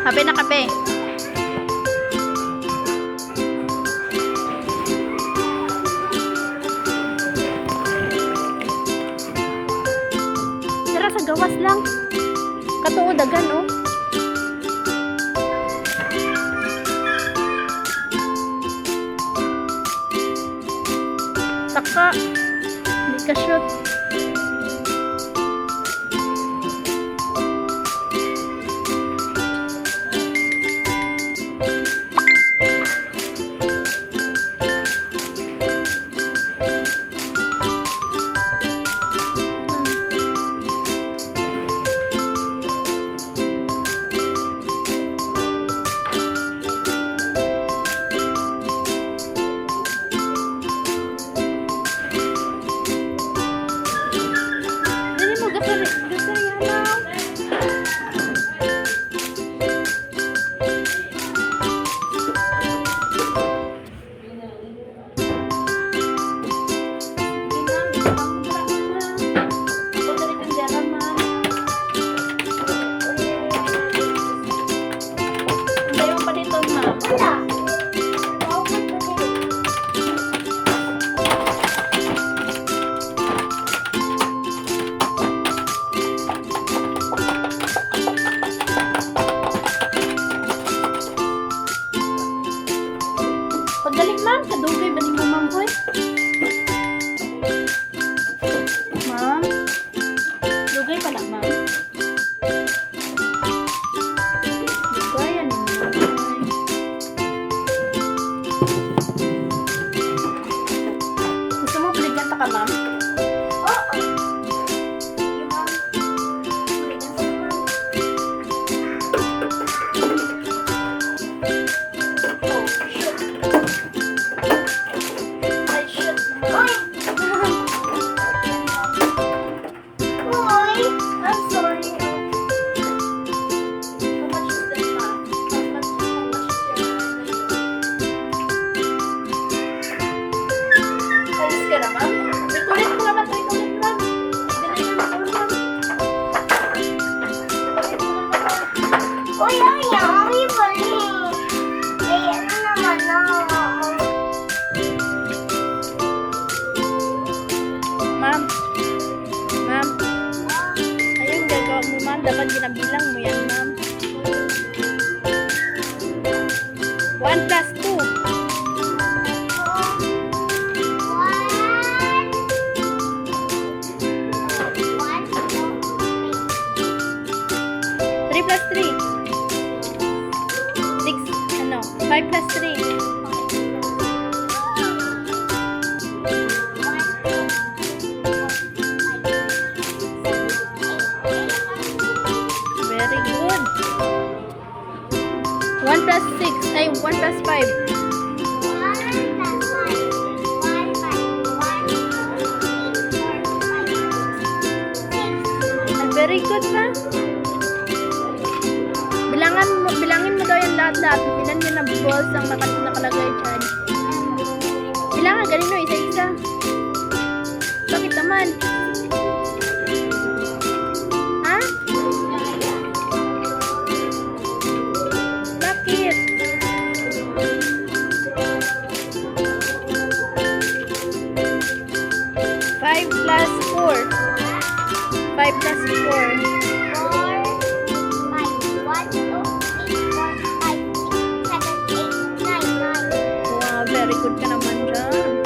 Kape na kape. Tara sa gawas lang. Katuo dagan oh. Saka. Hindi ka shoot. Pagdalik ma'am, kadugay ba ni mo ma'am hoy? Ma'am? Dugay pala ma'am. Dugayan ni ma'am hoy. Gusto mo paligyan ta ka ma'am? Oo. Ma'am. Ma'am. Ayun, gagawa mo ma'am. Dapat ginabilang mo yan ma'am. 1 plus 2. 3 plus 3. 6. Ano? 5 plus 3. Very good. 1 plus 6. Ay, 1 plus 5. Very good pa. Bilangin mo daw yung lahat-lahat. Ilan yun na balls ang nakalagay dyan. Bilangan, ganun no, isa-isa. Bakit naman? Ha? Bakit? Five plus 4. 5 plus 4. Very good ka naman dyan.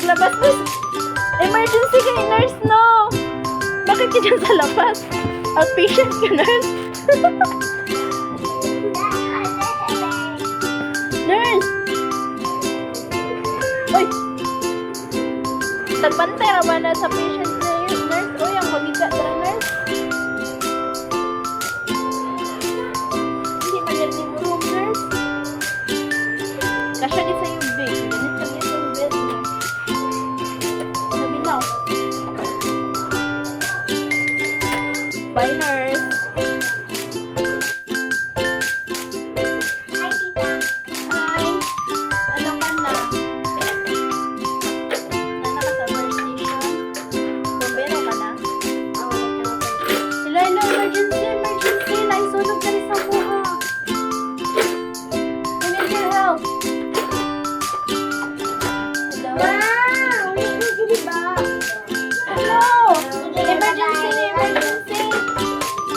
Paglabas, nurse. Emergency kay nurse, no. Bakit ka dyan sa labas? Outpatient ka, nurse. Nurse! Uy! Tagpantera ba na sa patient na yun, nurse? Uy, ang magiga tara, nurse. Hindi man yan yung room, nurse. Kasya di sa yung bed. Ganit ka din sa bed, nurse. Nabinaw. Bye, nurse. Hi. Ano ka na? Nana ka sa workstation? Bombero ka na? Hello, hello, emergency, emergency. Naisunog ka rin sa buha. I need your help. Hello? Hello! Emergency, emergency.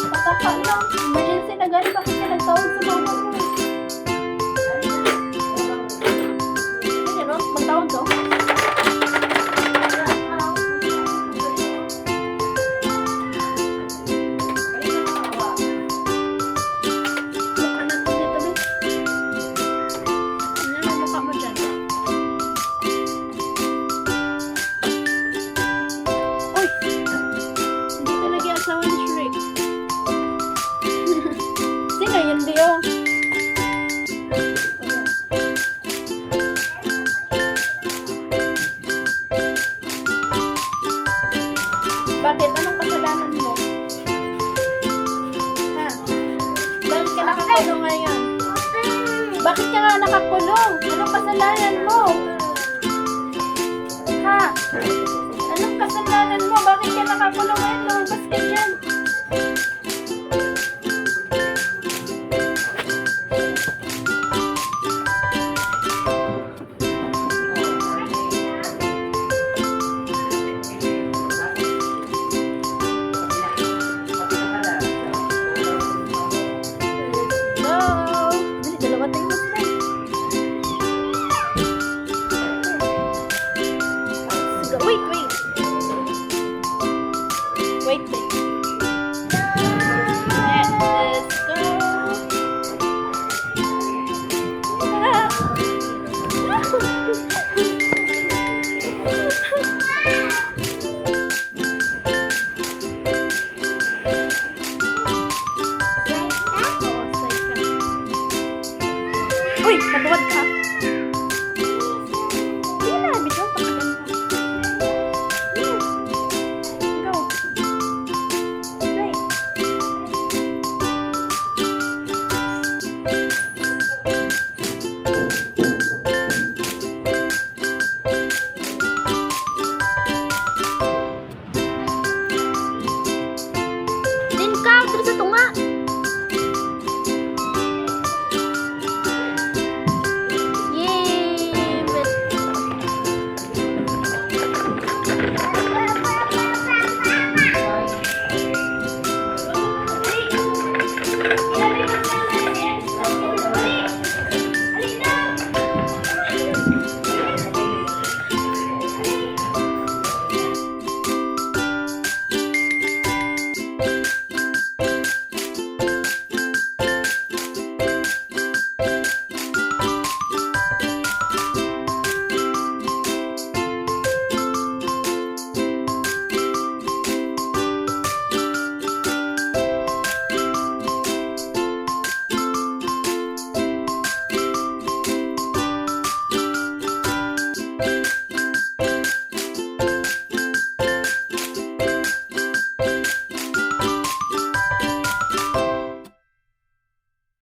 Pataka lang. Emergency na gano'n. Bakit ka nagtawag sa mama mo? Ano? Magtawag ko? Mukha na to dito, Liz. Ano ang mukha mo dyan? Uy! Hindi ka lagi asawa ni Shrek. Sino yun, Dio? Bakit? Anong kasalanan mo? Ha? Bakit ka nakakulong ngayon? Bakit ka nga nakakulong? Anong kasalanan mo? Ha? Anong kasalanan mo? Bakit ka nakakulong ngayon? Lumabas ka dyan.